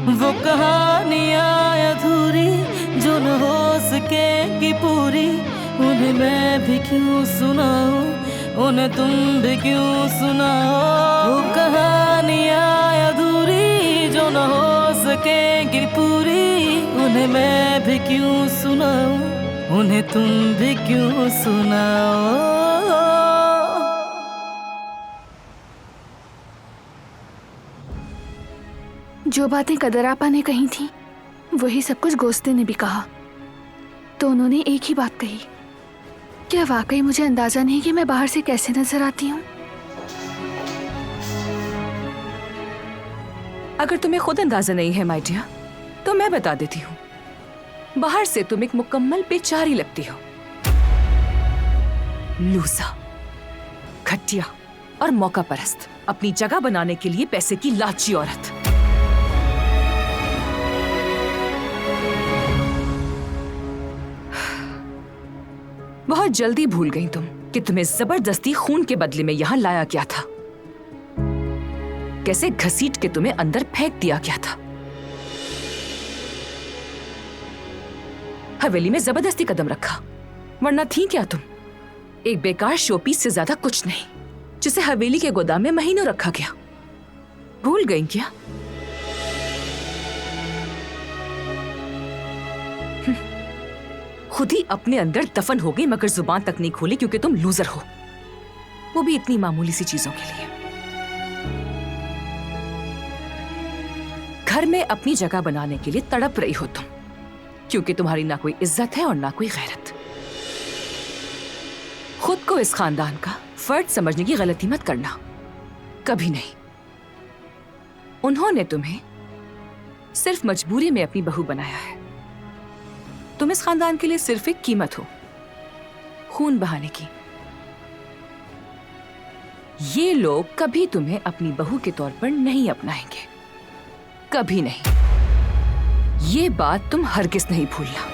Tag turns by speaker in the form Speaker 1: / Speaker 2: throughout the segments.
Speaker 1: वो कहानियाँ अधूरी जो न हो सकेगी पूरी, उन्हें मैं भी क्यों सुनाऊं, उन्हें तुम भी क्यों सुनाओ। वो कहानियाँ अधूरी जो न हो सकेगी पूरी, उन्हें मैं भी क्यों सुनाऊं, उन्हें तुम भी क्यों सुनाओ।
Speaker 2: जो बातें कदर आपा ने कही थी वही सब कुछ गोस्ते ने भी कहा। तो उन्होंने एक ही बात कही, क्या वाकई मुझे अंदाजा नहीं कि मैं बाहर से कैसे नजर आती हूँ।
Speaker 3: अगर तुम्हें खुद अंदाजा नहीं है माय डियर, तो मैं बता देती हूँ। बाहर से तुम एक मुकम्मल बेचारी लगती हो, लूसा, घटिया और मौका परस्त, अपनी जगह बनाने के लिए पैसे की लालची औरत। बहुत जल्दी भूल गई तुम कि तुम्हें जबरदस्ती खून के बदले में यहां लाया गया था, कैसे घसीट के तुम्हें अंदर फेंक दिया गया था। हवेली में जबरदस्ती कदम रखा, वरना थी क्या तुम? एक बेकार शोपीस से ज्यादा कुछ नहीं, जिसे हवेली के गोदाम में महीनों रखा गया। भूल गई क्या? खुद ही अपने अंदर दफन हो गई, मगर जुबान तक नहीं खोली क्योंकि तुम लूजर हो, वो भी इतनी मामूली सी चीजों के लिए। घर में अपनी जगह बनाने के लिए तड़प रही हो तुम, क्योंकि तुम्हारी ना कोई इज्जत है और ना कोई गैरत। खुद को इस खानदान का फर्द समझने की गलती मत करना, कभी नहीं। उन्होंने तुम्हें सिर्फ मजबूरी में अपनी बहू बनाया है। तुम इस खानदान के लिए सिर्फ एक कीमत हो, खून बहाने की। ये लोग कभी तुम्हें अपनी बहू के तौर पर नहीं अपनाएंगे, कभी नहीं। ये बात तुम हरगिज़ नहीं भूलना।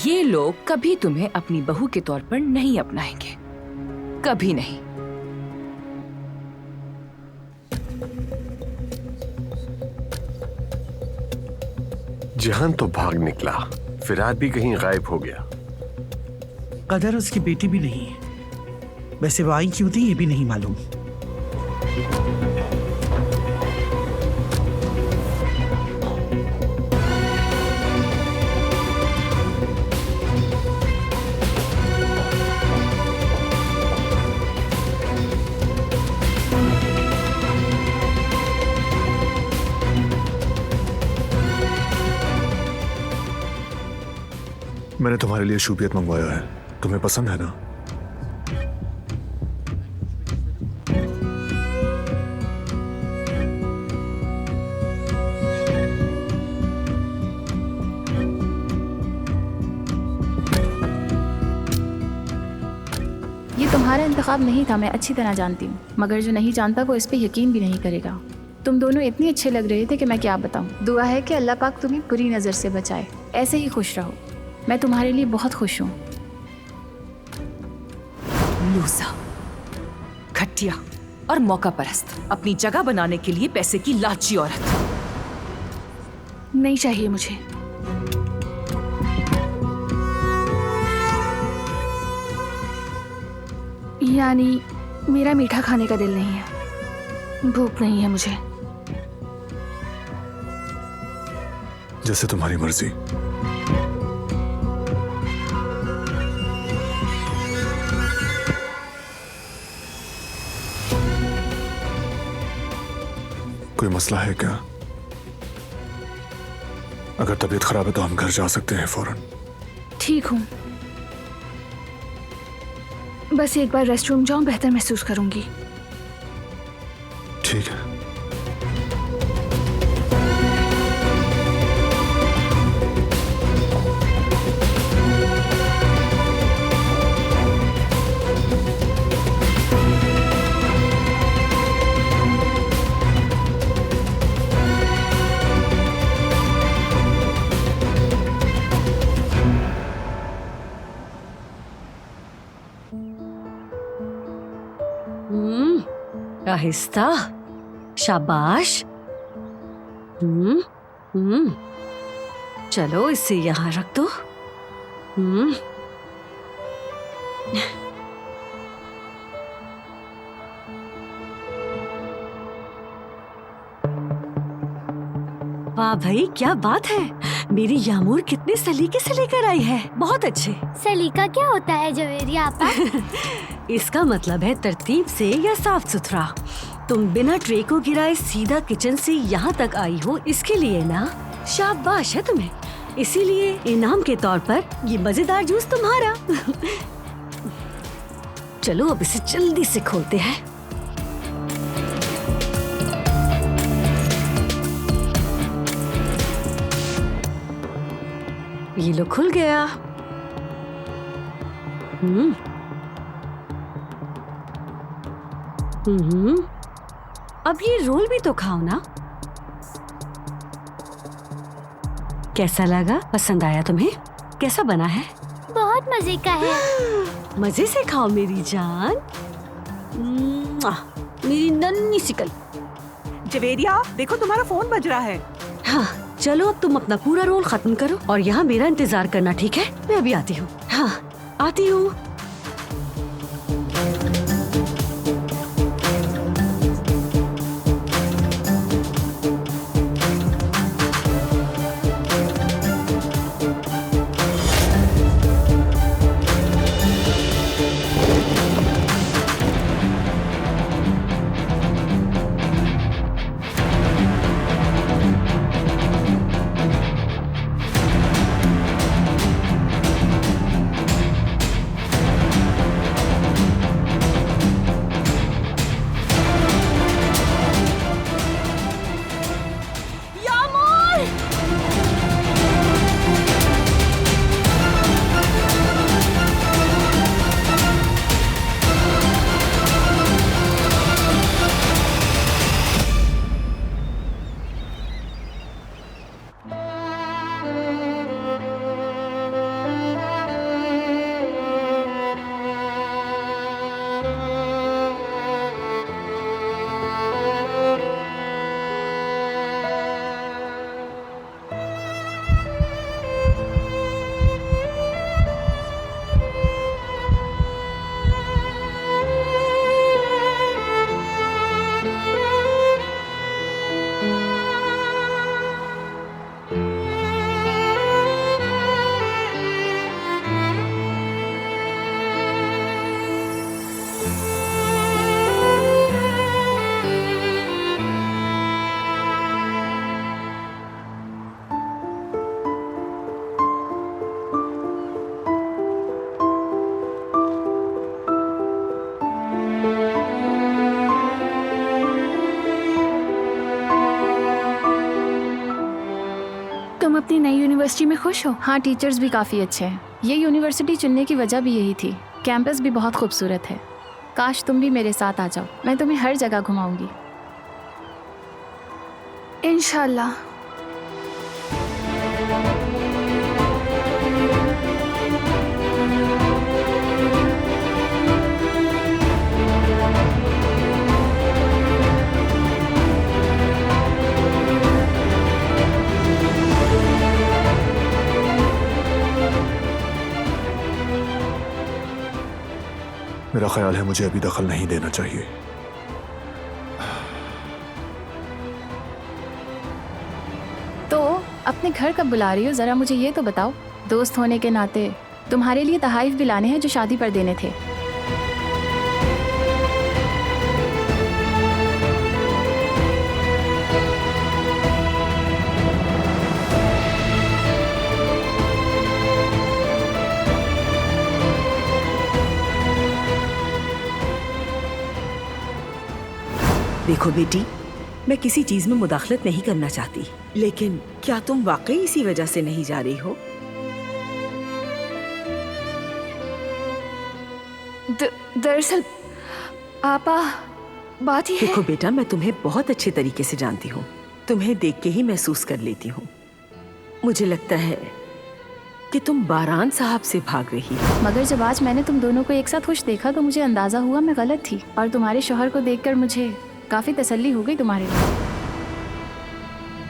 Speaker 3: ये लोग कभी तुम्हें अपनी बहू के तौर पर नहीं अपनाएंगे, कभी नहीं।
Speaker 4: जहान तो भाग निकला, फिराद भी कहीं गायब हो गया।
Speaker 5: कदर उसकी बेटी भी नहीं है, वैसे वो आई क्यों थी ये भी नहीं मालूम।
Speaker 6: मैंने तुम्हारे लिए शूबियत मंगवाया है, तुम्हें पसंद है ना?
Speaker 7: ये तुम्हारा इंतखाब नहीं था, मैं अच्छी तरह जानती हूँ, मगर जो नहीं जानता वो इस पे यकीन भी नहीं करेगा। तुम दोनों इतने अच्छे लग रहे थे कि मैं क्या बताऊँ। दुआ है कि अल्लाह पाक तुम्हें बुरी नज़र से बचाए। ऐसे ही खुश रहो, मैं तुम्हारे लिए बहुत खुश हूँ।
Speaker 3: लूसा, घटिया और मौका परस्त, अपनी जगह बनाने के लिए पैसे की लालची औरत।
Speaker 2: नहीं चाहिए मुझे। यानी मेरा मीठा खाने का दिल नहीं है, भूख नहीं है मुझे।
Speaker 6: जैसे तुम्हारी मर्जी। कोई मसला है क्या? अगर तबीयत खराब है तो हम घर जा सकते हैं फौरन।
Speaker 2: ठीक हूँ, बस एक बार रेस्टरूम जाऊं, बेहतर महसूस करूंगी।
Speaker 6: ठीक है।
Speaker 8: आहिस्ता, शाबाश। चलो इसे यहाँ रख दो। वाह भाई, क्या बात है। मेरी यामूर कितने सलीके से लेकर आई है, बहुत अच्छे।
Speaker 9: सलीका क्या होता है जवेरी आपा?
Speaker 8: इसका मतलब है तरतीब से या साफ सुथरा। तुम बिना ट्रे को गिराए सीधा किचन से यहाँ तक आई हो, इसके लिए ना शाबाश है तुम्हें। इसीलिए इनाम के तौर पर ये मजेदार जूस तुम्हारा। चलो अब इसे जल्दी से खोलते हैं। ये लो, खुल गया। अब ये रोल भी तो खाओ ना। कैसा लगा? पसंद आया तुम्हें? कैसा बना है?
Speaker 9: बहुत मजे का है।
Speaker 8: मजे से खाओ मेरी जान। मेरी नन्ही सी कल।
Speaker 5: जवेरिया, देखो तुम्हारा फोन बज रहा है।
Speaker 8: हाँ, चलो अब तुम अपना पूरा रोल खत्म करो और यहाँ मेरा इंतजार करना, ठीक है? मैं अभी आती हूँ। हाँ, आती हूँ।
Speaker 2: तुम अपनी नई यूनिवर्सिटी में खुश हो?
Speaker 7: हाँ, टीचर्स भी काफ़ी अच्छे हैं। ये यूनिवर्सिटी चुनने की वजह भी यही थी। कैंपस भी बहुत खूबसूरत है। काश तुम भी मेरे साथ आ जाओ, मैं तुम्हें हर जगह घुमाऊंगी।
Speaker 2: इंशाल्लाह।
Speaker 6: मेरा ख्याल है मुझे अभी दखल नहीं देना चाहिए।
Speaker 7: तो अपने घर कब बुला रही हो, जरा मुझे ये तो बताओ। दोस्त होने के नाते तुम्हारे लिए तहाइफ भी लाने हैं जो शादी पर देने थे।
Speaker 10: देखो बेटी, मैं किसी चीज में मुदाखलत नहीं करना चाहती, लेकिन क्या तुम वाकई इसी वजह से नहीं जा रही हो?
Speaker 2: दरअसल आपा, बात ही है।
Speaker 10: देखो बेटा, मैं तुम्हें बहुत अच्छे तरीके से जानती हूँ। तुम्हें देख के ही महसूस कर लेती हूँ। मुझे लगता है कि तुम बारान साहब से भाग रही हो।
Speaker 7: मगर जब आज मैंने तुम दोनों को एक साथ खुश देखा तो मुझे अंदाजा हुआ मैं गलत थी, और तुम्हारे शौहर को देखकर मुझे काफी तसल्ली हो गई तुम्हारे लिए।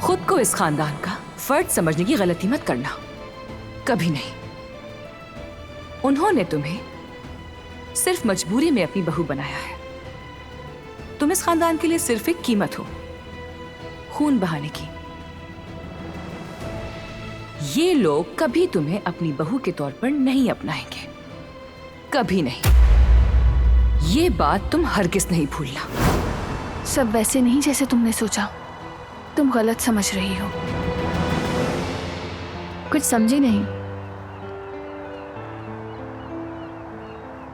Speaker 3: खुद को इस खानदान का फर्द समझने की गलती मत करना, कभी नहीं। उन्होंने तुम्हें सिर्फ मजबूरी में अपनी बहू बनाया है। तुम इस खानदान के लिए सिर्फ एक कीमत हो, खून बहाने की। ये लोग कभी तुम्हें अपनी बहू के तौर पर नहीं अपनाएंगे, कभी नहीं। ये बात तुम हरगिज नहीं भूलना।
Speaker 2: सब वैसे नहीं जैसे तुमने सोचा, तुम गलत समझ रही हो।
Speaker 7: कुछ समझी नहीं।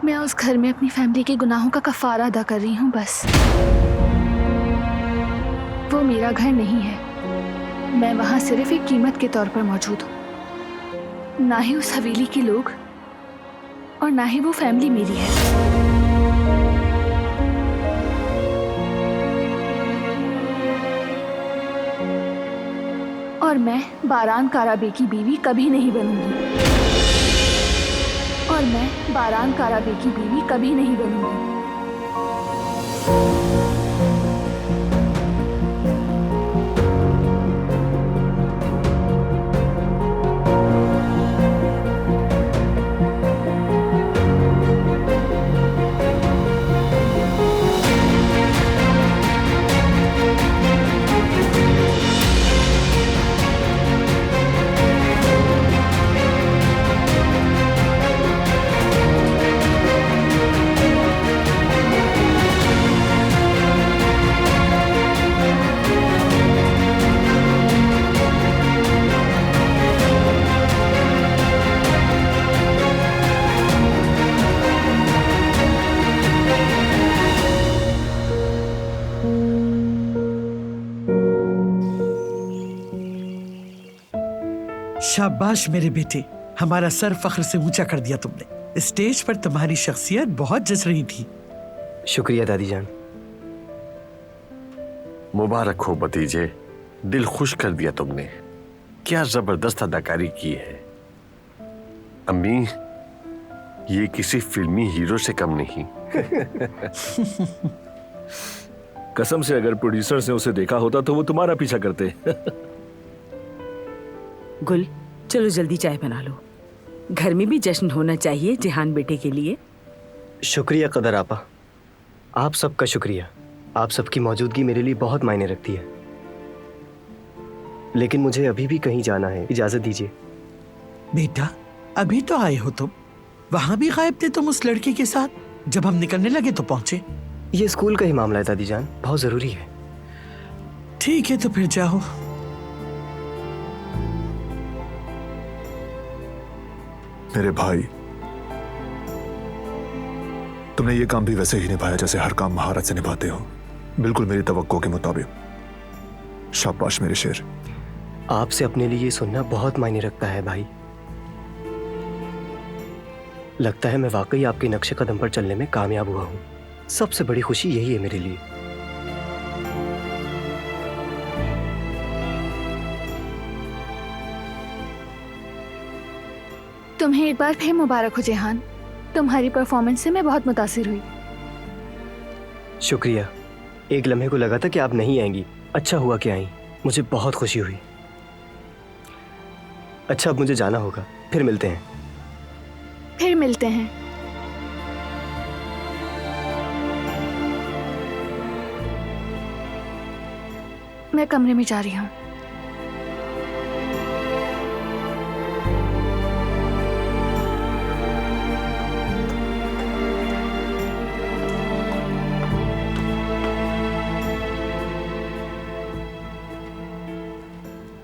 Speaker 2: मैं उस घर में अपनी फैमिली के गुनाहों का कफारा अदा कर रही हूँ बस। वो मेरा घर नहीं है, मैं वहां सिर्फ एक कीमत के तौर पर मौजूद हूँ। ना ही उस हवेली के लोग और ना ही वो फैमिली मेरी है। और मैं बारान काराबे की बीवी कभी नहीं बनूंगी। और मैं बारान काराबे की बीवी कभी नहीं बनूंगी।
Speaker 5: शाबाश मेरे बेटे, हमारा सर फख्र से ऊंचा कर दिया तुमने। स्टेज पर तुम्हारी शख्सियत बहुत जच रही थी।
Speaker 11: शुक्रिया दादी जान।
Speaker 4: मुबारक हो भतीजे, दिल खुश कर दिया तुमने। क्या जबरदस्त अदाकारी की है। अम्मी, ये किसी फिल्मी हीरो से कम नहीं।
Speaker 6: कसम से अगर प्रोड्यूसर ने उसे देखा होता तो वो तुम्हारा पीछा करते।
Speaker 10: गुल, चलो जल्दी चाय बना लो। घर में भी जश्न होना चाहिए जिहान बेटे के लिए।
Speaker 11: शुक्रिया कदर आपा, आप सबका शुक्रिया। आप सबकी मौजूदगी मेरे लिए बहुत मायने रखती है। लेकिन मुझे अभी भी कहीं जाना है, इजाजत दीजिए।
Speaker 5: बेटा, अभी तो आए हो तुम, वहां भी गायब थे तुम उस लड़के के साथ। जब हम निकलने लगे तो पहुंचे।
Speaker 11: ये स्कूल का ही मामला है दादी जान, बहुत जरूरी है।
Speaker 5: ठीक है तो फिर जाओ।
Speaker 6: मेरे भाई, तुमने ये काम भी वैसे ही निभाया जैसे हर काम महारत से निभाते हो, बिल्कुल मेरी तवक्को के मुताबिक। शाबाश मेरे शेर।
Speaker 11: आपसे अपने लिए ये सुनना बहुत मायने रखता है भाई। लगता है मैं वाकई आपके नक्शे कदम पर चलने में कामयाब हुआ हूं। सबसे बड़ी खुशी यही है मेरे लिए।
Speaker 2: तुम्हें एक बार फिर मुबारक हो जेहान, तुम्हारी परफॉर्मेंस से मैं बहुत मुतासिर हुई।
Speaker 11: शुक्रिया। एक लम्हे को लगा था कि आप नहीं आएंगी, अच्छा हुआ कि आई, मुझे बहुत खुशी हुई। अच्छा, अब मुझे जाना होगा, फिर मिलते हैं।
Speaker 2: फिर मिलते हैं। मैं कमरे में जा रही हूँ।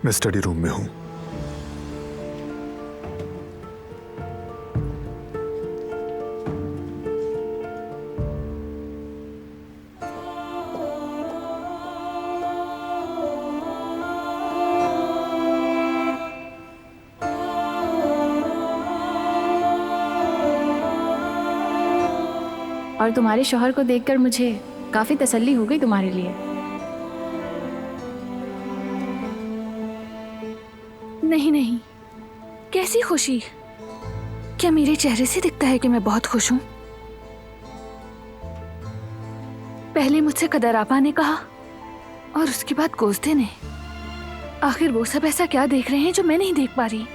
Speaker 6: मैं स्टडी रूम में हूं।
Speaker 7: और तुम्हारे शौहर को देखकर मुझे काफी तसल्ली हो गई तुम्हारे लिए।
Speaker 2: नहीं नहीं, कैसी खुशी? क्या मेरे चेहरे से दिखता है कि मैं बहुत खुश हूँ? पहले मुझसे कदर आपा ने कहा और उसके बाद गोश्ते ने। आखिर वो सब ऐसा क्या देख रहे हैं जो मैं नहीं देख पा रही?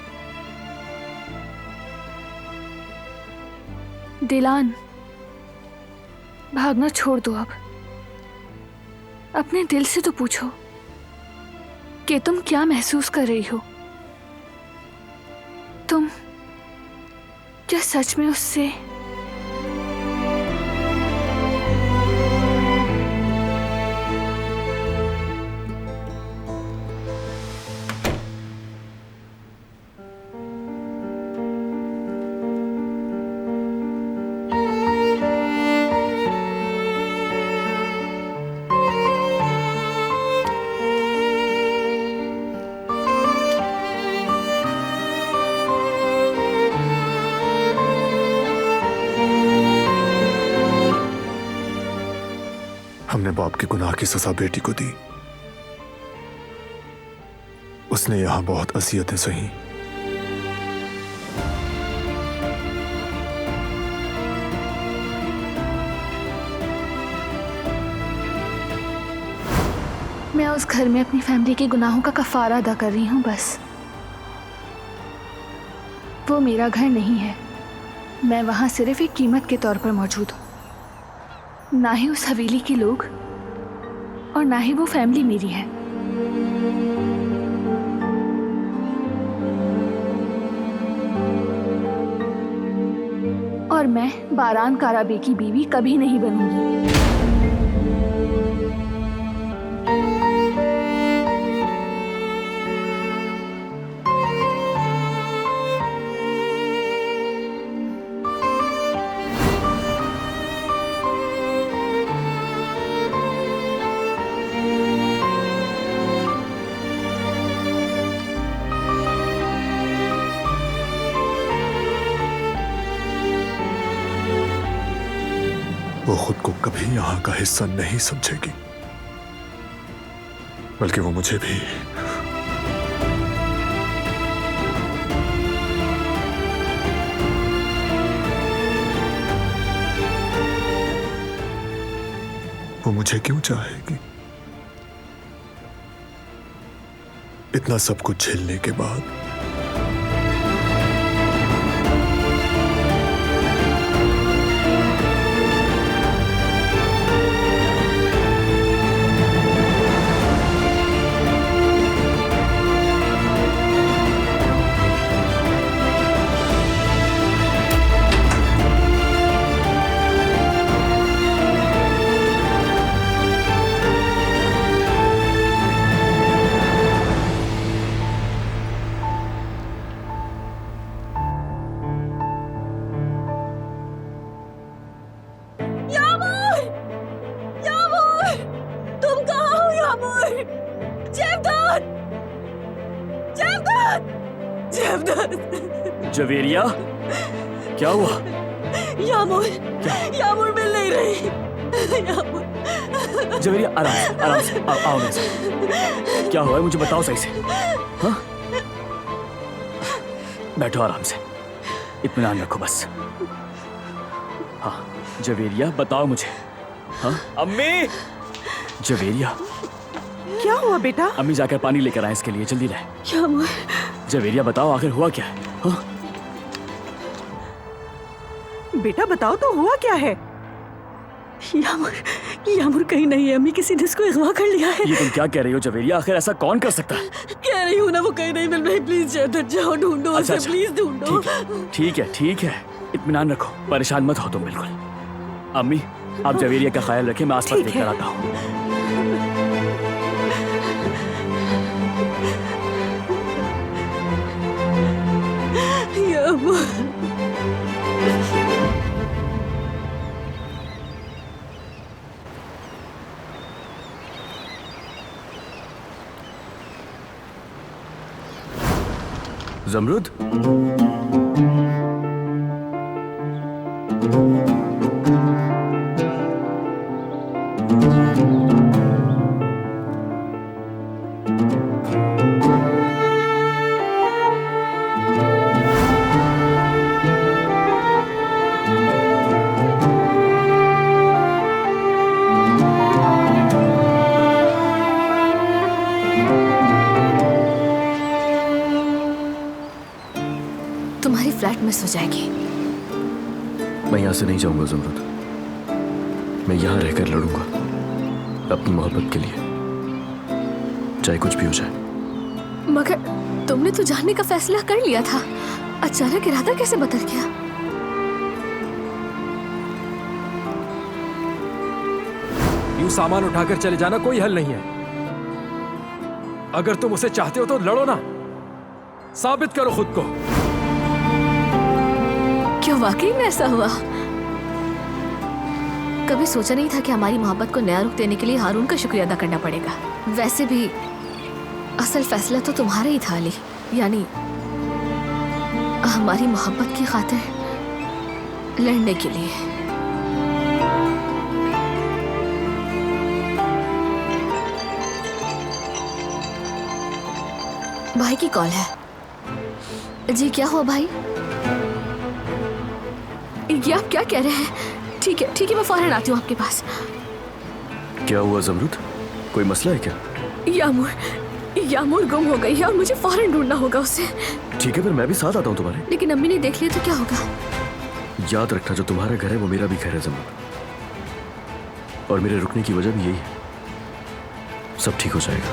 Speaker 2: दिलान, भागना छोड़ दो अब। अपने दिल से तो पूछो कि तुम क्या महसूस कर रही हो। तुम क्या सच में उससे
Speaker 6: हमने बाप के गुनाह की सजा बेटी को दी। उसने यहां बहुत असियतें सही।
Speaker 2: मैं उस घर में अपनी फैमिली के गुनाहों का कफारा अदा कर रही हूँ बस। वो मेरा घर नहीं है। मैं वहां सिर्फ एक कीमत के तौर पर मौजूद हूँ। ना ही उस हवेली के लोग और ना ही वो फैमिली मेरी है। और मैं बारान काराबे की बीवी कभी नहीं बनूंगी।
Speaker 6: वो खुद को कभी यहां का हिस्सा नहीं समझेगी, बल्कि वो मुझे भी। वो मुझे क्यों चाहेगी? इतना सब कुछ झेलने के बाद।
Speaker 12: जवेरिया, क्या हुआ?
Speaker 1: यामूर मिल नहीं रही। यामूर।
Speaker 12: जवेरिया, आराम से आओ मेरे साथ। क्या हुआ है मुझे बताओ सही से। हाँ? बैठो आराम से, इत्मीनान रखो बस। हाँ जवेरिया, बताओ मुझे। हाँ अम्मी। जवेरिया,
Speaker 10: क्या हुआ बेटा?
Speaker 12: अम्मी जाकर पानी लेकर आए इसके लिए, जल्दी लाए। जवेरिया बताओ आखिर हुआ क्या है? हाँ?
Speaker 10: बेटा बताओ तो हुआ क्या है?
Speaker 1: यामूर कहीं नहीं है अम्मी, किसी ने इसको अगवा कर लिया है।
Speaker 12: ये तुम क्या कह रही हो जवेरिया? आखिर ऐसा कौन कर सकता है?
Speaker 1: कह रही हूँ ना, वो कहीं नहीं मिल रही। प्लीज जयदत्त जाओ, ढूंढो उसे, प्लीज ढूंढो।
Speaker 12: ठीक है, इत्मीनान रखो, परेशान मत हो तुम बिल्कुल। अम्मी आप जवेरिया का ख्याल रखें, मैं आसपास देखकर आता हूँ। जमरुद,
Speaker 3: फ्लैट मिस हो जाएगी।
Speaker 12: मैं यहाँ से नहीं जाऊंगा ज़मरुद। मैं यहाँ रहकर लड़ूंगा अपनी मोहब्बत के लिए, चाहे कुछ भी हो जाए।
Speaker 3: मगर तुमने तो जाने का फैसला कर लिया था, अचानक इरादा कैसे बदल गया?
Speaker 13: यूं सामान उठाकर चले जाना कोई हल नहीं है। अगर तुम उसे चाहते हो तो लड़ो ना, साबित करो खुद को।
Speaker 3: क्या वाकई में ऐसा हुआ? कभी सोचा नहीं था कि हमारी मोहब्बत को नया रुख देने के लिए हारून का शुक्रिया अदा करना पड़ेगा। वैसे भी असल फैसला तो तुम्हारा ही था अली, यानी हमारी मोहब्बत की खातिर लड़ने के लिए। भाई की कॉल है। जी क्या हुआ भाई? ये आप क्या कह रहे हैं? ठीक है मैं फौरन आती हूँ आपके पास।
Speaker 12: क्या हुआ ज़मरुद? कोई मसला है क्या?
Speaker 3: यामूर गुम हो गई है और मुझे फौरन ढूंढना होगा उसे।
Speaker 12: ठीक है, फिर मैं भी साथ आता हूँ तुम्हारे।
Speaker 3: लेकिन अम्मी ने देख लिया तो क्या होगा?
Speaker 12: याद रखना, जो तुम्हारा घर है वो मेरा भी घर है ज़मरुद, और मेरे रुकने की वजह भी यही है। सब ठीक हो जाएगा।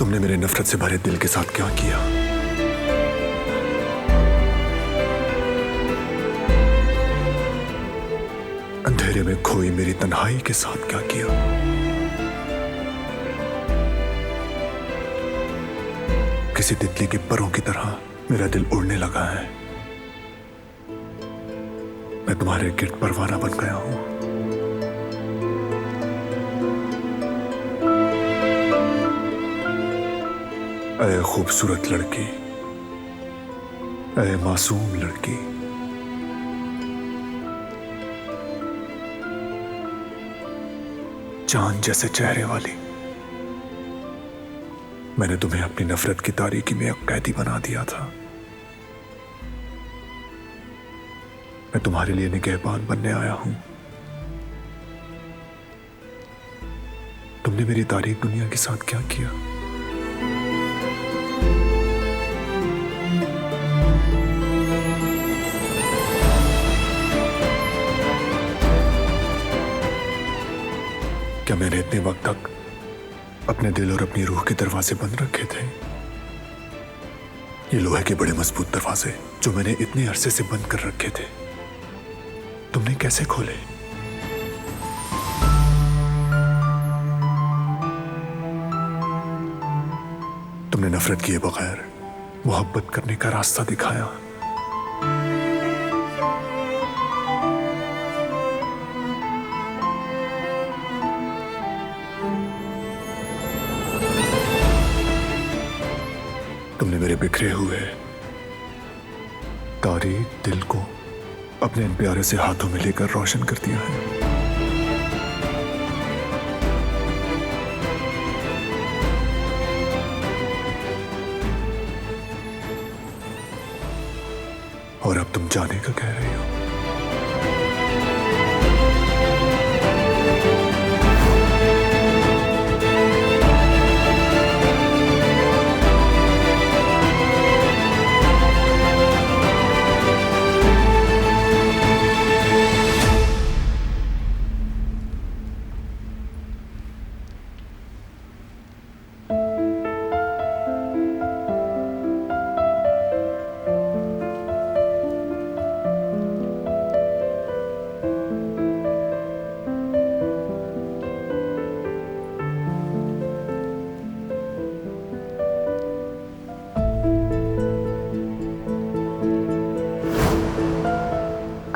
Speaker 6: तुमने मेरे नफरत से भरे दिल के साथ क्या किया? अंधेरे में खोई मेरी तन्हाई के साथ क्या किया? किसी तितली के परों की तरह मेरा दिल उड़ने लगा है। मैं तुम्हारे गिर्द परवाना बन गया हूं। ऐ खूबसूरत लड़की, ऐ मासूम लड़की, चांद जैसे चेहरे वाली, मैंने तुम्हें अपनी नफरत की तारीकी में एक कैदी बना दिया था। मैं तुम्हारे लिए निगहबान बनने आया हूं। तुमने मेरी तारीख दुनिया के साथ क्या किया? क्या मैंने इतने वक्त तक अपने दिल और अपनी रूह के दरवाजे बंद रखे थे? ये लोहे के बड़े मजबूत दरवाजे जो मैंने इतने अरसे से बंद कर रखे थे, तुमने कैसे खोले? तुमने नफरत किए बगैर मोहब्बत करने का रास्ता दिखाया। तुमने मेरे बिखरे हुए तारीख दिल को अपने इन प्यारे से हाथों में लेकर रोशन कर दिया है। और अब तुम जाने का कह रही हो।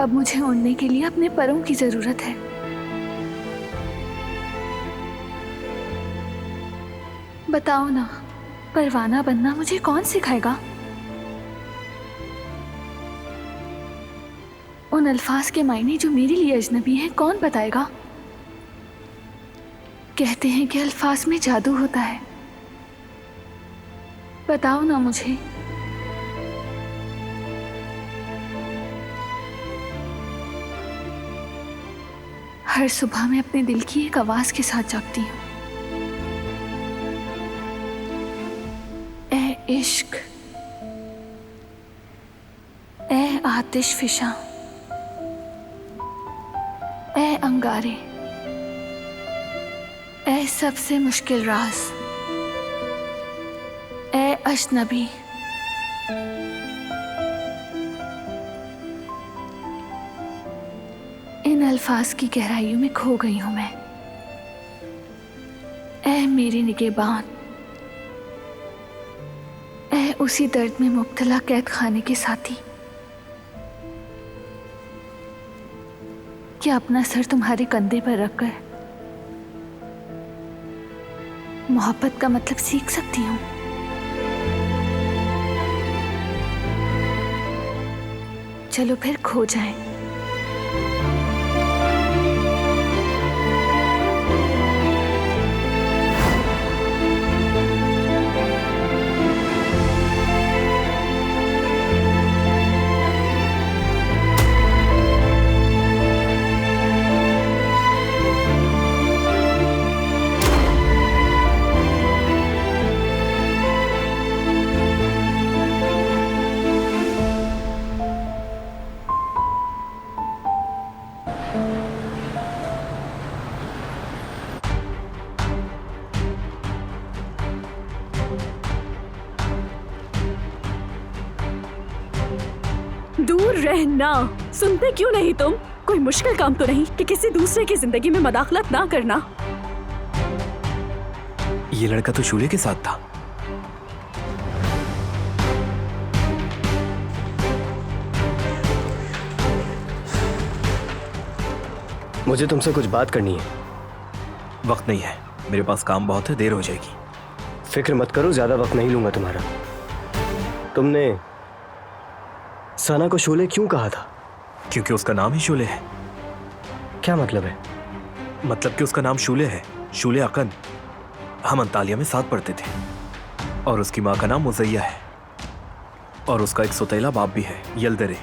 Speaker 2: अब मुझे उड़ने के लिए अपने परों की जरूरत है। बताओ ना, परवाना बनना मुझे कौन सिखाएगा? उन अल्फाज के मायने जो मेरे लिए अजनबी हैं कौन बताएगा? कहते हैं कि अल्फाज में जादू होता है। बताओ ना मुझे। हर सुबह मैं अपने दिल की एक आवाज के साथ जागती हूँ। ए इश्क, ए आतिश फिशा, ए अंगारे, ए सबसे मुश्किल राज, ए अजनबी। इन अल्फाज की गहराइयों में खो गई हूं मैं। ए मेरी निगहबान, ए उसी दर्द में मुब्तला कैद खाने के साथी, क्या अपना सर तुम्हारे कंधे पर रखकर मोहब्बत का मतलब सीख सकती हूँ? चलो फिर खो जाएं।
Speaker 8: दूर रहना। सुनते क्यों नहीं तुम? कोई मुश्किल काम तो नहीं कि किसी दूसरे की जिंदगी में मदाखलत ना करना।
Speaker 12: ये लड़का तो शूले के साथ था।
Speaker 11: मुझे तुमसे कुछ बात करनी है।
Speaker 12: वक्त नहीं है, मेरे पास काम बहुत है, देर हो जाएगी।
Speaker 11: फिक्र मत करो, ज्यादा वक्त नहीं लूंगा तुम्हारा। तुमने सना को शोले क्यों कहा था?
Speaker 12: क्योंकि उसका नाम ही शूले है।
Speaker 11: क्या मतलब है?
Speaker 12: मतलब कि उसका नाम शूले है, शूले अकन। हम अंतालिया में साथ पढ़ते थे और उसकी माँ का नाम मुज़ैया है और उसका एक सौतेला बाप भी है, यल्दरे।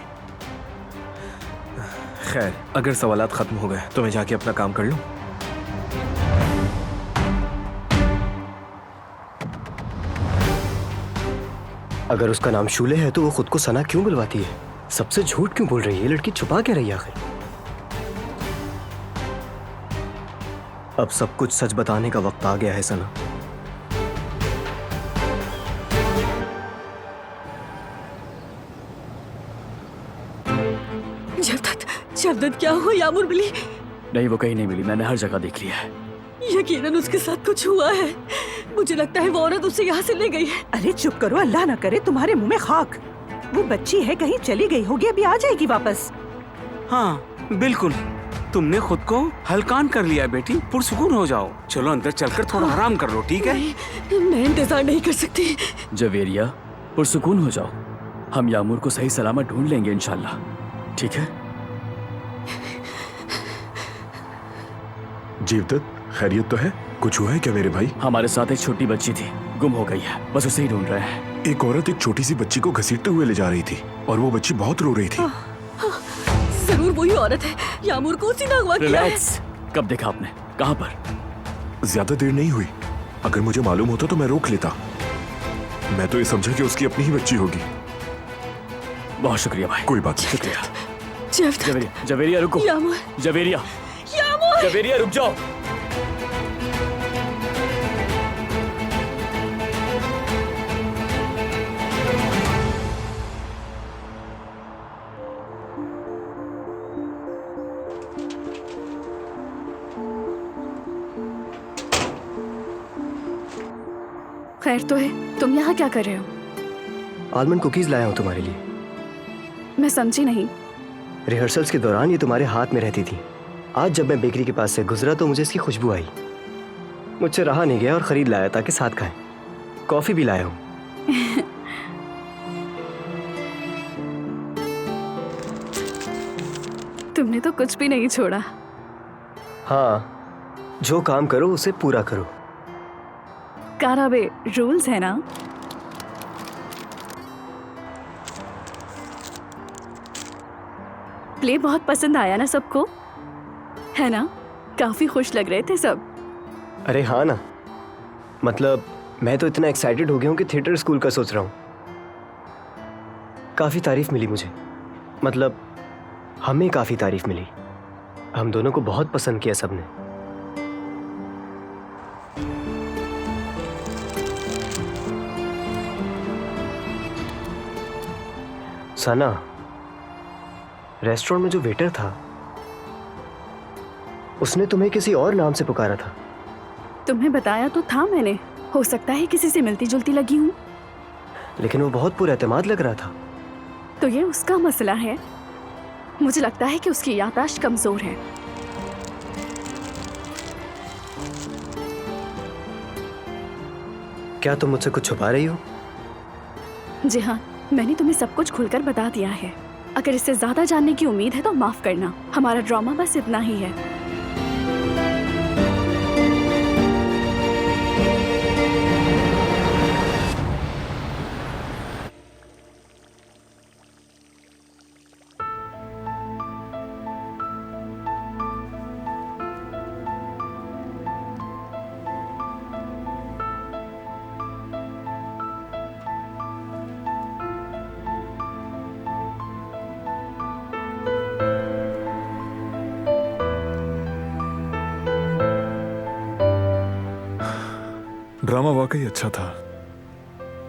Speaker 12: खैर, अगर सवालात खत्म हो गए तो मैं जाके अपना काम कर लूं।
Speaker 11: अगर उसका नाम शूले है तो वो खुद को सना क्यों बुलवाती है? सबसे झूठ क्यों बोल रही है? ये लड़की छुपा क्या रही है आखिर? अब सब कुछ सच बताने का वक्त आ गया है सना।
Speaker 8: जवदत क्या हुआ? यामुर मिली?
Speaker 14: नहीं, वो कहीं नहीं मिली। मैंने हर जगह देख लिया है।
Speaker 8: यकीनन उसके साथ कुछ हुआ है। मुझे लगता है वो औरत उसे यहाँ से ले गई है।
Speaker 10: अरे चुप करो, अल्लाह ना करे तुम्हारे मुंह में खाक। वो बच्ची है, कहीं चली गई होगी, अभी आ जाएगी वापस।
Speaker 15: हाँ बिल्कुल, तुमने खुद को हलकान कर लिया बेटी। पुरसुकून हो जाओ। चलो अंदर चलकर थोड़ा आराम कर लो, ठीक है?
Speaker 8: मैं इंतजार नहीं कर सकती।
Speaker 14: जवेरिया, पुरसुकून हो जाओ। हम यामुर को सही सलामत ढूंढ लेंगे इंशाल्लाह, ठीक है?
Speaker 6: जीवदत्त, खैरियत तो है? कुछ हुआ है क्या मेरे भाई?
Speaker 14: हमारे साथ एक छोटी बच्ची थी, गुम हो गई है, बस उसे ही ढूंढ रहे हैं।
Speaker 6: एक औरत एक छोटी सी बच्ची को घसीटते हुए ले जा रही थी और वो बच्ची बहुत रो रही थी।
Speaker 8: जरूर वही औरत है। यामुर को उसी ने अगवा किया है।
Speaker 14: कब देखा आपने? कहाँ पर?
Speaker 6: ज्यादा देर नहीं हुई। अगर मुझे मालूम होता तो मैं रोक लेता। मैं तो ये समझा कि उसकी अपनी ही बच्ची होगी।
Speaker 14: बहुत शुक्रिया भाई।
Speaker 6: कोई बात नहीं।
Speaker 14: शुक्रिया। जवेरिया, जवेरिया रुको। जवेरिया, जवेरिया रुक जाओ।
Speaker 8: खैर तो है, तुम यहाँ क्या कर रहे हो?
Speaker 11: आलमंड कुकीज लाया हूँ तुम्हारे लिए।
Speaker 8: मैं समझी नहीं।
Speaker 11: रिहर्सल्स के दौरान ये तुम्हारे हाथ में रहती थी। आज जब मैं बेकरी के पास से गुजरा तो मुझे इसकी खुशबू आई। मुझसे रहा नहीं गया और खरीद लाया ताकि साथ खाएं। कॉफी भी लाया हूँ।
Speaker 2: तुमने तो कुछ भी नहीं छोड़ा।
Speaker 11: हाँ, जो काम करो उसे पूरा करो।
Speaker 2: काराबे रूल्स है ना। प्ले बहुत पसंद आया ना सबको, है ना? काफी खुश लग रहे थे सब।
Speaker 11: अरे हाँ ना, मतलब मैं तो इतना एक्साइटेड हो गया हूँ कि थिएटर स्कूल का सोच रहा हूँ। काफी तारीफ मिली मुझे, मतलब हमें काफी तारीफ मिली। हम दोनों को बहुत पसंद किया सबने। सना, रेस्टोरेंट में जो वेटर था उसने तुम्हें किसी और नाम से पुकारा था।
Speaker 2: तुम्हें बताया तो था मैंने, हो सकता है किसी से मिलती जुलती लगी हूँ।
Speaker 11: लेकिन वो बहुत पुरएतमाद लग रहा था।
Speaker 2: तो ये उसका मसला है। मुझे लगता है कि उसकी याददाश्त कमजोर है।
Speaker 11: क्या तुम मुझसे कुछ छुपा रही हो?
Speaker 2: जी हाँ, मैंने तुम्हें सब कुछ खुलकर बता दिया है। अगर इससे ज्यादा जानने की उम्मीद है तो माफ करना, हमारा ड्रामा बस इतना ही है।
Speaker 6: ड्रामा वाकई अच्छा था।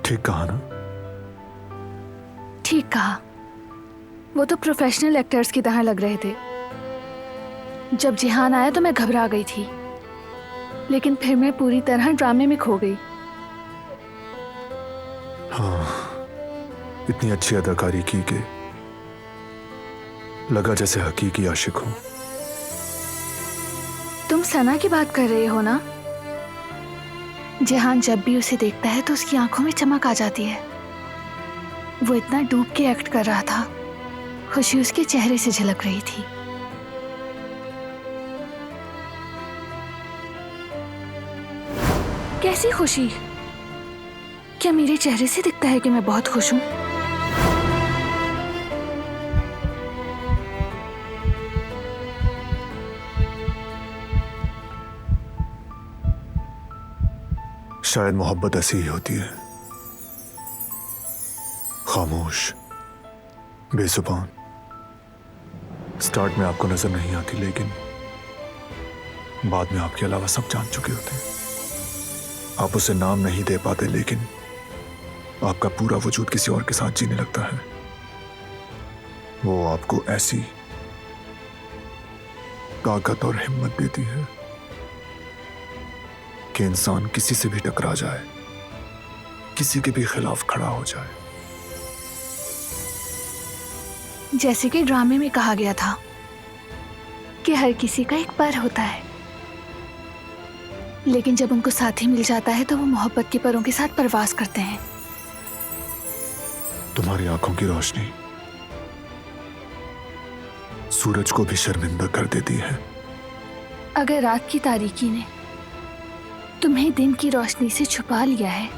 Speaker 6: ठीक कहा ना?
Speaker 2: ठीक कहा। वो तो प्रोफेशनल एक्टर्स की तरह लग रहे थे। जब जिहान आया तो मैं घबरा गई थी, लेकिन फिर मैं पूरी तरह ड्रामे में खो गई।
Speaker 6: हाँ, इतनी अच्छी अदाकारी की कि लगा जैसे हकीकी आशिक हूं।
Speaker 2: तुम सना की बात कर रहे हो ना? जिहान जब भी उसे देखता है तो उसकी आंखों में चमक आ जाती है। वो इतना डूब के एक्ट कर रहा था, खुशी उसके चेहरे से झलक रही थी। कैसी खुशी? क्या मेरे चेहरे से दिखता है कि मैं बहुत खुश हूं?
Speaker 6: शायद मोहब्बत ऐसी ही होती है, खामोश, बेजुबान। स्टार्ट में आपको नजर नहीं आती, लेकिन बाद में आपके अलावा सब जान चुके होते हैं। आप उसे नाम नहीं दे पाते, लेकिन आपका पूरा वजूद किसी और के साथ जीने लगता है। वो आपको ऐसी ताकत और हिम्मत देती है कि इंसान किसी से भी टकरा जाए, किसी के भी खिलाफ खड़ा हो जाए।
Speaker 2: जैसे कि ड्रामे में कहा गया था कि हर किसी का एक पर होता है, लेकिन जब उनको साथी मिल जाता है तो वो मोहब्बत के परों के साथ परवास करते हैं।
Speaker 6: तुम्हारी आंखों की रोशनी सूरज को भी शर्मिंदा कर देती है।
Speaker 2: अगर रात की तारीकी ने तुम्हें दिन की रोशनी से छुपा लिया है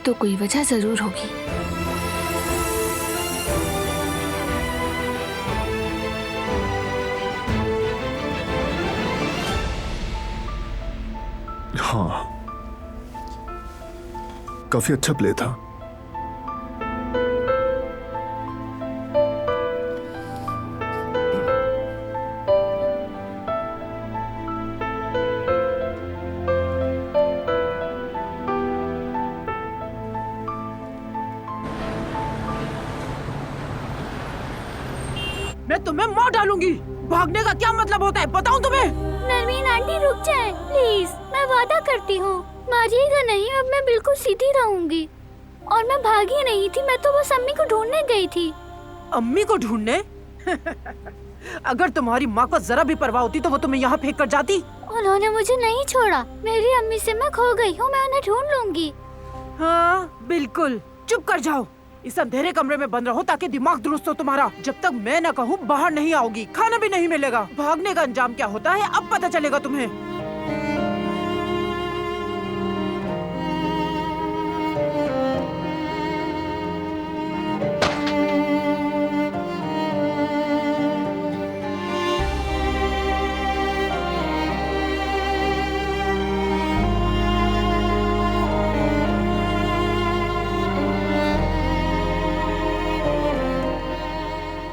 Speaker 2: तो कोई वजह जरूर होगी।
Speaker 6: हाँ, काफी अच्छा प्ले था।
Speaker 10: मैं तुम्हें मार डालूंगी। भागने का क्या मतलब होता है बताऊं तुम्हें?
Speaker 9: नरमीन आंटी रुक जाए प्लीज, मैं वादा करती हूँ मारिएगा नहीं। अब मैं बिल्कुल सीधी रहूंगी। और मैं भागी नहीं थी, मैं तो बस अम्मी को ढूंढने गई थी।
Speaker 16: अम्मी को ढूंढने? अगर तुम्हारी माँ को जरा भी परवाह होती तो वो तुम्हें यहाँ फेंक कर जाती।
Speaker 9: उन्होंने मुझे नहीं छोड़ा। मेरी अम्मी से मैं खो गई हूँ, मैं उन्हें ढूंढ लूंगी।
Speaker 16: हाँ बिल्कुल, चुप कर जाओ। इस अंधेरे कमरे में बंद रहो ताकि दिमाग दुरुस्त हो तुम्हारा। जब तक मैं न कहूँ बाहर नहीं आओगी, खाना भी नहीं मिलेगा। भागने का अंजाम क्या होता है अब पता चलेगा तुम्हें।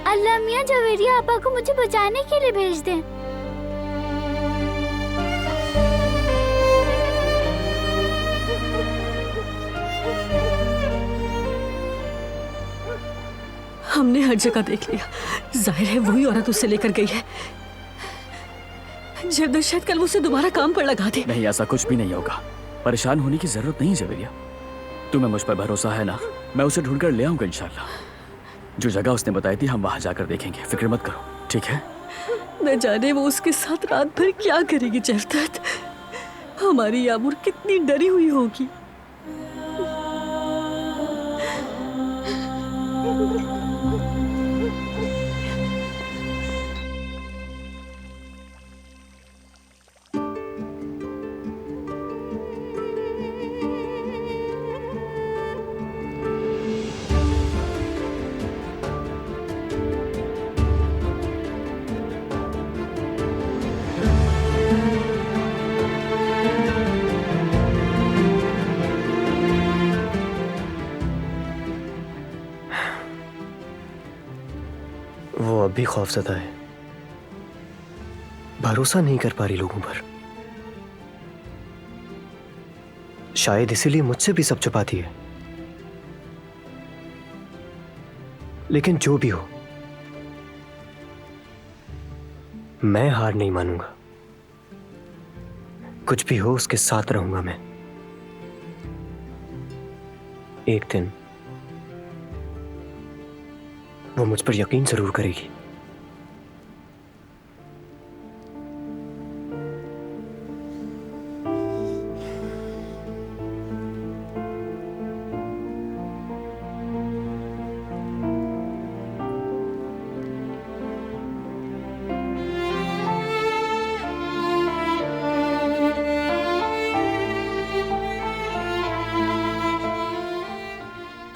Speaker 9: अल्लाह मियाँ जवेरिया आपा को मुझे बचाने के लिए भेज दें।
Speaker 8: हमने हर जगह देख लिया, जाहिर है वही औरत उससे लेकर गई है। जब शायद कल उसे दोबारा काम पर लगा दे।
Speaker 14: नहीं, ऐसा कुछ भी नहीं होगा। परेशान होने की जरूरत नहीं जवेरिया। तुम्हें मुझ पर भरोसा है ना? मैं उसे ढूंढ कर ले आऊंगा इंशाल्लाह। जो जगह उसने बताई थी हम वहां जाकर देखेंगे, फिक्र मत करो, ठीक है?
Speaker 8: न जाने वो उसके साथ रात भर क्या करेगी जफदत। हमारी यामुर कितनी डरी हुई होगी।
Speaker 11: वो अब भी खौफज़दा है, भरोसा नहीं कर पा रही लोगों पर। शायद इसीलिए मुझसे भी सब छुपाती है। लेकिन जो भी हो, मैं हार नहीं मानूंगा। कुछ भी हो उसके साथ रहूंगा मैं। एक दिन वो मुझ पर यकीन जरूर करेगी।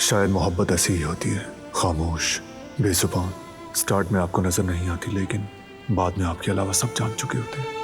Speaker 6: शायद मोहब्बत ऐसी ही होती है, खामोश, बेजुबान। स्टार्ट में आपको नजर नहीं आती, लेकिन बाद में आपके अलावा सब जान चुके होते हैं।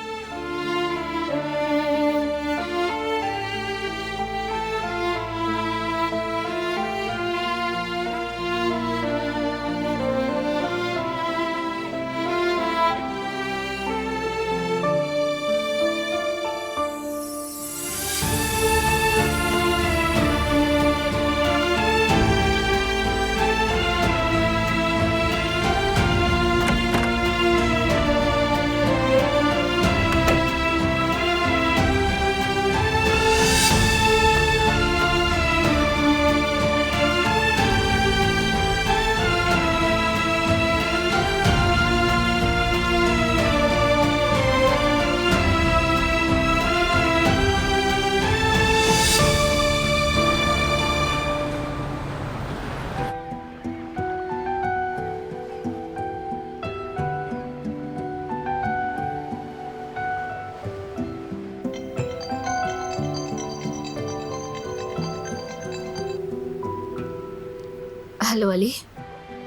Speaker 3: हेलो अली।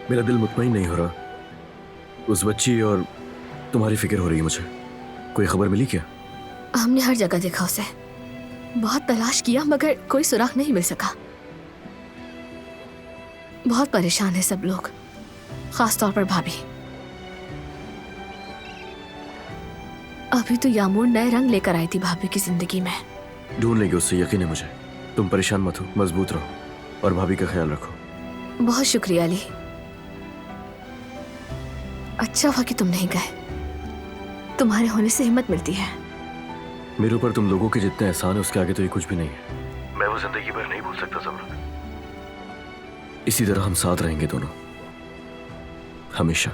Speaker 17: मेरा दिल मुतमईन नहीं हो रहा। उस बच्ची और तुम्हारी फिक्र हो रही है मुझे। कोई खबर मिली क्या?
Speaker 3: हमने हर जगह देखा उसे, बहुत तलाश किया मगर कोई सुराग नहीं मिल सका। बहुत परेशान है सब लोग, खास तौर पर भाभी। अभी तो यामूर नए रंग लेकर आई थी भाभी की जिंदगी में।
Speaker 17: ढूंढ लेंगे, उससे यकीन है मुझे। तुम परेशान मत हो, मजबूत रहो और भाभी का ख्याल रखो।
Speaker 3: बहुत शुक्रिया अली, अच्छा हुआ कि तुम नहीं गए। तुम्हारे होने से हिम्मत मिलती है।
Speaker 17: मेरे ऊपर तुम लोगों के जितने एहसान है उसके आगे तो ये कुछ भी नहीं है। मैं वो जिंदगी भर नहीं भूल सकता ज़मरुद। इसी तरह हम साथ रहेंगे दोनों। हमेशा।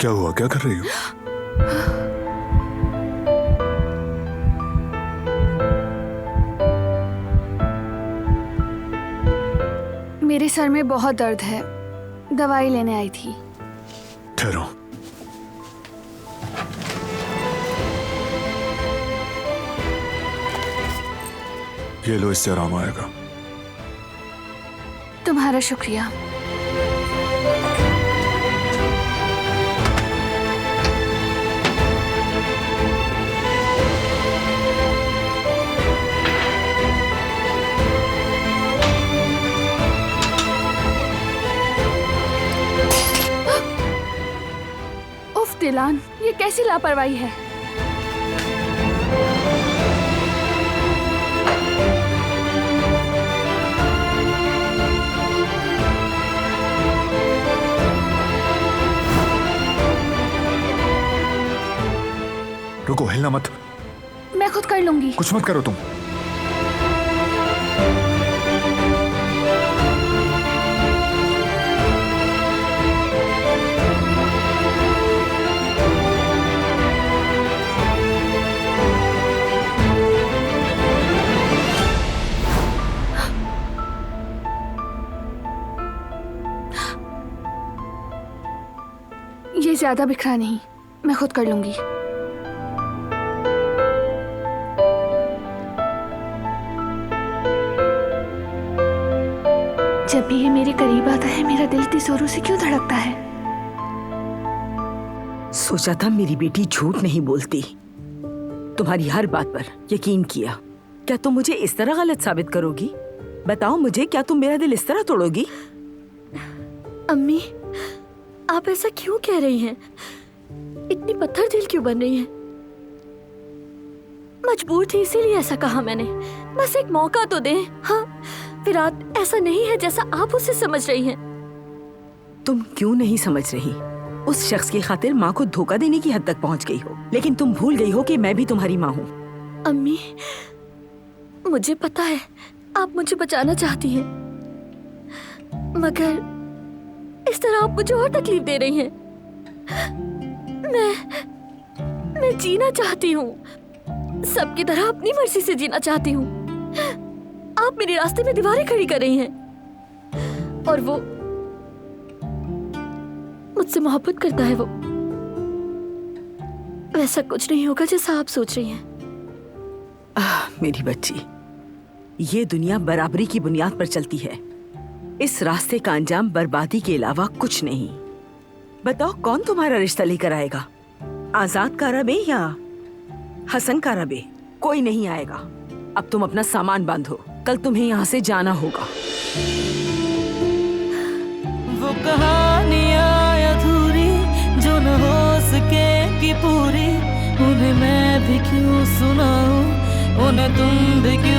Speaker 6: क्या हुआ, क्या कर रही हो?
Speaker 2: मेरे सर में बहुत दर्द है, दवाई लेने आई थी।
Speaker 6: ठहरो। ये लो, इससे आराम आएगा।
Speaker 2: तुम्हारा शुक्रिया। उफ दिलान, ये कैसी लापरवाही है।
Speaker 6: रुको, हिलना मत।
Speaker 2: मैं खुद कर लूंगी।
Speaker 6: कुछ मत करो तुम।
Speaker 2: ये ज्यादा बिखरा नहीं, मैं खुद कर लूंगी। जब भी ये मेरे करीब आता है, मेरा दिल इतनी जोरों से क्यों धड़कता है?
Speaker 10: सोचा था मेरी बेटी झूठ नहीं बोलती, तुम्हारी हर बात पर यकीन किया। क्या तुम मुझे इस तरह गलत साबित करोगी? बताओ मुझे, क्या तुम मेरा दिल इस तरह तोड़ोगी?
Speaker 18: अम्मी, आप ऐसा क्यों कह रही हैं? इतनी पत्थर दिल क्यों बन रही हैं? मजबूर थी इसीलिए ऐसा कहा मैंने। बस एक मौका तो दें। हाँ, विराट ऐसा नहीं है जैसा आप उसे समझ रही हैं।
Speaker 10: तुम क्यों नहीं समझ रही? उस शख्स की खातिर माँ को धोखा देने की हद तक पहुँच गई हो, लेकिन तुम भूल गई हो कि मैं भी तुम्हारी माँ हूँ।
Speaker 18: अम्मी, मुझे पता है आप मुझे बचाना चाहती हैं, मगर इस तरह आप मुझे और तकलीफ दे रही हैं। मैं जीना चाहती हूँ, सबकी तरह अपनी मर्जी से जीना चाहती हूँ। आप मेरे रास्ते में दीवारें खड़ी कर रही हैं, और वो मुझसे मोहब्बत करता है। वो वैसा कुछ नहीं होगा जैसा आप सोच रही हैं।
Speaker 10: मेरी बच्ची, ये दुनिया बराबरी की बुनियाद पर चलती है। इस रास्ते का अंजाम बर्बादी के अलावा कुछ नहीं। बताओ कौन तुम्हारा रिश्ता लेकर आएगा? आजाद काराबे या हसन काराबे? कोई नहीं आएगा। अब तुम अपना सामान बांधो, कल तुम्हें यहाँ से जाना होगा।
Speaker 1: वो कहानियाँ अधूरी जो न हो सके कि पूरी, उन्हें मैं भी क्यों सुनाऊं, उन्हें तुम भी क्यों